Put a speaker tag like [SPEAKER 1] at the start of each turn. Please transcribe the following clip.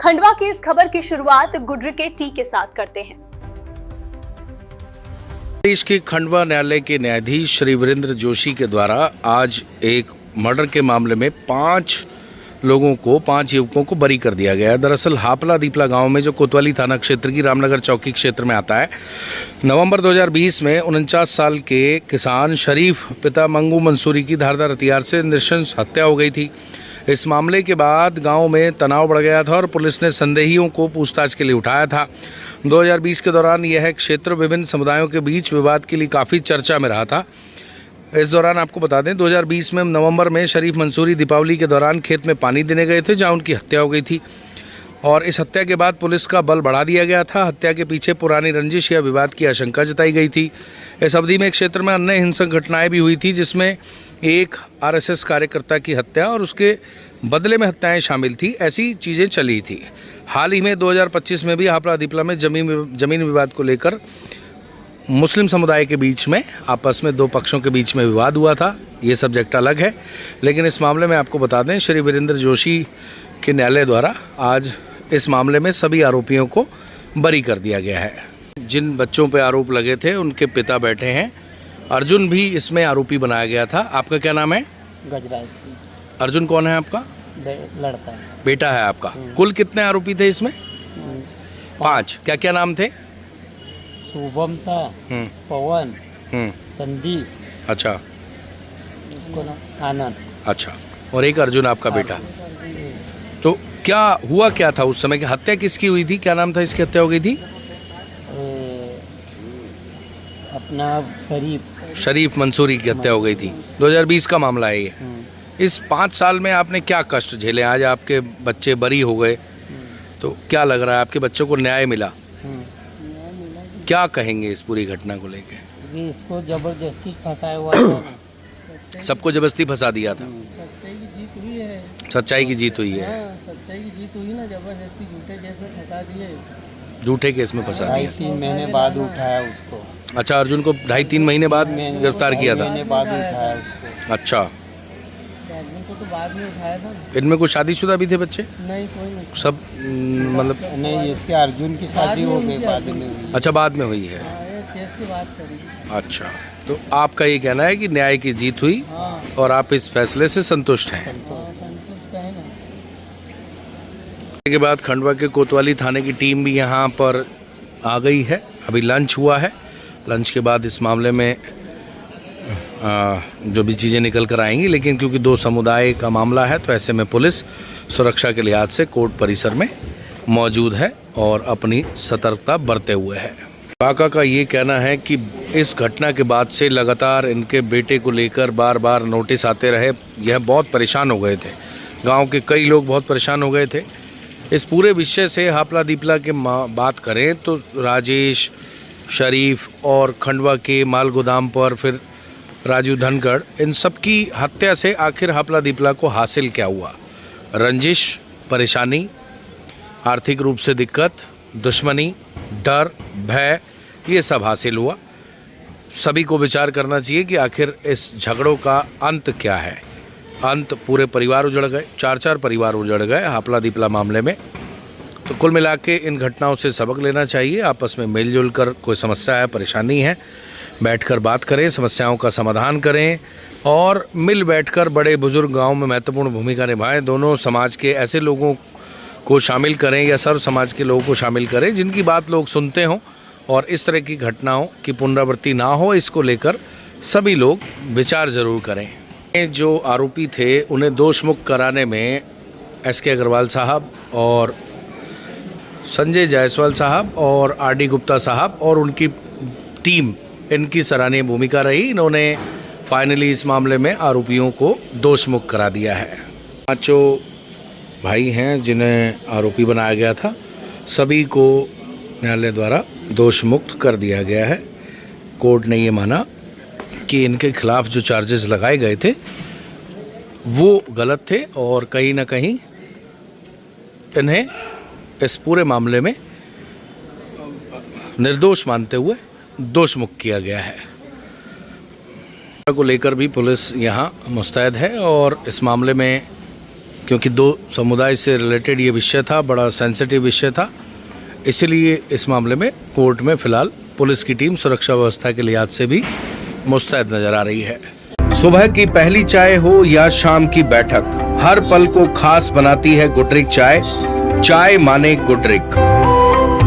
[SPEAKER 1] खंडवा की इस खबर की शुरुआत गुड्र के टी के साथ करते हैं।
[SPEAKER 2] देश के खंडवा न्यायालय के न्यायाधीश श्री वीरेंद्र जोशी के द्वारा आज एक मर्डर के मामले में 5 युवकों को बरी कर दिया गया है। दरअसल हापला दीपला गांव में, जो कोतवाली थाना क्षेत्र की रामनगर चौकी क्षेत्र में आता है, नवंबर 2020 में 49 साल के किसान शरीफ पिता मंगू मंसूरी की धारदार हथियार से नृशंस हत्या हो गई थी। इस मामले के बाद गांव में तनाव बढ़ गया था और पुलिस ने संदेहियों को पूछताछ के लिए उठाया था। 2020 के दौरान यह क्षेत्र विभिन्न समुदायों के बीच विवाद के लिए काफ़ी चर्चा में रहा था। इस दौरान आपको बता दें, 2020 में नवंबर में शरीफ मंसूरी दीपावली के दौरान खेत में पानी देने गए थे, जहां उनकी हत्या हो गई थी और इस हत्या के बाद पुलिस का बल बढ़ा दिया गया था। हत्या के पीछे पुरानी रंजिश या विवाद की आशंका जताई गई थी। इस अवधि में क्षेत्र में अन्य हिंसक घटनाएं भी हुई थी, जिसमें एक आरएसएस कार्यकर्ता की हत्या और उसके बदले में हत्याएं शामिल थी। ऐसी चीज़ें चली थी। हाल ही में 2025 में भी हापला दीपला में जमीन विवाद को लेकर मुस्लिम समुदाय के बीच में आपस में 2 पक्षों के बीच में विवाद हुआ था। ये सब्जेक्ट अलग है, लेकिन इस मामले में आपको बता दें, श्री वीरेंद्र जोशी के न्यायालय द्वारा आज इस मामले में सभी आरोपियों को बरी कर दिया गया है। जिन बच्चों पर आरोप लगे थे उनके पिता बैठे हैं। अर्जुन भी इसमें आरोपी बनाया गया था। आपका क्या नाम है?
[SPEAKER 3] गजराज सिंह।
[SPEAKER 2] अर्जुन कौन है आपका?
[SPEAKER 3] लड़का है।
[SPEAKER 2] बेटा है आपका। कुल कितने आरोपी थे इसमें? 5। क्या क्या नाम थे?
[SPEAKER 3] शुभम था, पवन, संदीप,
[SPEAKER 2] अच्छा,
[SPEAKER 3] आनंद,
[SPEAKER 2] अच्छा, और एक अर्जुन आपका बेटा। तो क्या हुआ, क्या था उस समय की हत्या किसकी हुई थी? क्या नाम था इसकी हत्या हो गई थी?
[SPEAKER 3] अपना
[SPEAKER 2] शरीफ मंसूरी की हत्या हो गई थी। 2020 का मामला है ये। इस 5 साल में आपने क्या कष्ट झेले? आज आपके बच्चे बरी हो गए, तो क्या लग रहा है आपके बच्चों को न्याय मिला? क्या कहेंगे इस पूरी घटना को लेकर?
[SPEAKER 3] इसको जबरदस्ती फंसाया हुआ था।
[SPEAKER 2] सबको जबरदस्ती फंसा दिया था।
[SPEAKER 3] सच्चाई की जीत हुई है।
[SPEAKER 2] सच्चाई की जीत हुई है।
[SPEAKER 3] सच्चाई की जीत हुई ना, जबरदस्ती झूठे केस में फंसा दिए।
[SPEAKER 2] झूठे केस में फंसा दिया।
[SPEAKER 3] 3 महीने बाद उठाया उसको।
[SPEAKER 2] अच्छा, अर्जुन को 2.5-3 महीने बाद गिरफ्तार किया था।
[SPEAKER 3] महीने बाद उठाया उसको।
[SPEAKER 2] अच्छा,
[SPEAKER 3] अर्जुन को तो बाद में उठाया था।
[SPEAKER 2] इनमें कुछ शादीशुदा भी थे बच्चे?
[SPEAKER 3] नहीं, कोई नहीं।
[SPEAKER 2] सब मतलब
[SPEAKER 3] नहीं, इसके अर्जुन की शादी हो गई बाद में हुई।
[SPEAKER 2] अच्छा, बाद में हुई है।
[SPEAKER 3] केस की बात करी।
[SPEAKER 2] अच्छा, तो आपका ये कहना है कि न्याय की जीत हुई और आप इस फैसले से संतुष्ट हैं?
[SPEAKER 3] संतुष्ट है ना।
[SPEAKER 2] के बाद खंडवा के कोतवाली थाने की टीम भी यहाँ पर आ गई है। अभी लंच हुआ है। लंच के बाद इस मामले में जो भी चीज़ें निकल कर आएंगी, लेकिन क्योंकि 2 समुदाय का मामला है, तो ऐसे में पुलिस सुरक्षा के लिहाज से कोर्ट परिसर में मौजूद है और अपनी सतर्कता बरते हुए है। काका का ये कहना है कि इस घटना के बाद से लगातार इनके बेटे को लेकर बार बार नोटिस आते रहे। यह बहुत परेशान हो गए थे। गांव के कई लोग बहुत परेशान हो गए थे। इस पूरे विषय से हापला दीपला के बात करें तो राजेश, शरीफ और खंडवा के माल गोदाम पर फिर राजू धनखड़, इन सब की हत्या से आखिर हापला दीपला को हासिल क्या हुआ? रंजिश, परेशानी, आर्थिक रूप से दिक्कत, दुश्मनी, डर, भय, ये सब हासिल हुआ। सभी को विचार करना चाहिए कि आखिर इस झगड़ों का अंत क्या है। अंत पूरे परिवार उजड़ गए, 4 परिवार उजड़ गए हापला दीपला मामले में। तो कुल मिला के इन घटनाओं से सबक लेना चाहिए। आपस में मिलजुल कर, कोई समस्या है, परेशानी है, बैठकर बात करें, समस्याओं का समाधान करें और मिल बैठकर बड़े बुजुर्ग गांव में महत्वपूर्ण भूमिका निभाएं। दोनों समाज के ऐसे लोगों को शामिल करें या सर्व समाज के लोगों को शामिल करें जिनकी बात लोग सुनते हों और इस तरह की घटनाओं की पुनरावृत्ति ना हो, इसको लेकर सभी लोग विचार ज़रूर करें। जो आरोपी थे उन्हें दोष मुक्त कराने में SK अग्रवाल साहब और संजय जायसवाल साहब और RD गुप्ता साहब और उनकी टीम, इनकी सराहनीय भूमिका रही। इन्होंने फाइनली इस मामले में आरोपियों को दोष मुक्त करा दिया है। 5 भाई हैं जिन्हें आरोपी बनाया गया था, सभी को न्यायालय द्वारा दोष मुक्त कर दिया गया है। कोर्ट ने ये माना कि इनके खिलाफ जो चार्जेस लगाए गए थे वो गलत थे और कहीं ना कहीं इन्हें इस पूरे मामले में निर्दोष मानते हुए दोष मुक्त किया गया है। को लेकर भी पुलिस यहाँ मुस्तैद है और इस मामले में क्योंकि दो समुदाय से रिलेटेड ये विषय था, बड़ा सेंसिटिव विषय था, इसलिए इस मामले में कोर्ट में फिलहाल पुलिस की टीम सुरक्षा व्यवस्था के लिहाज से भी मुस्तैद नजर आ रही है। सुबह की पहली चाय हो या शाम की बैठक, हर पल को खास बनाती है गुडरिक चाय। चाय माने गुडरिक।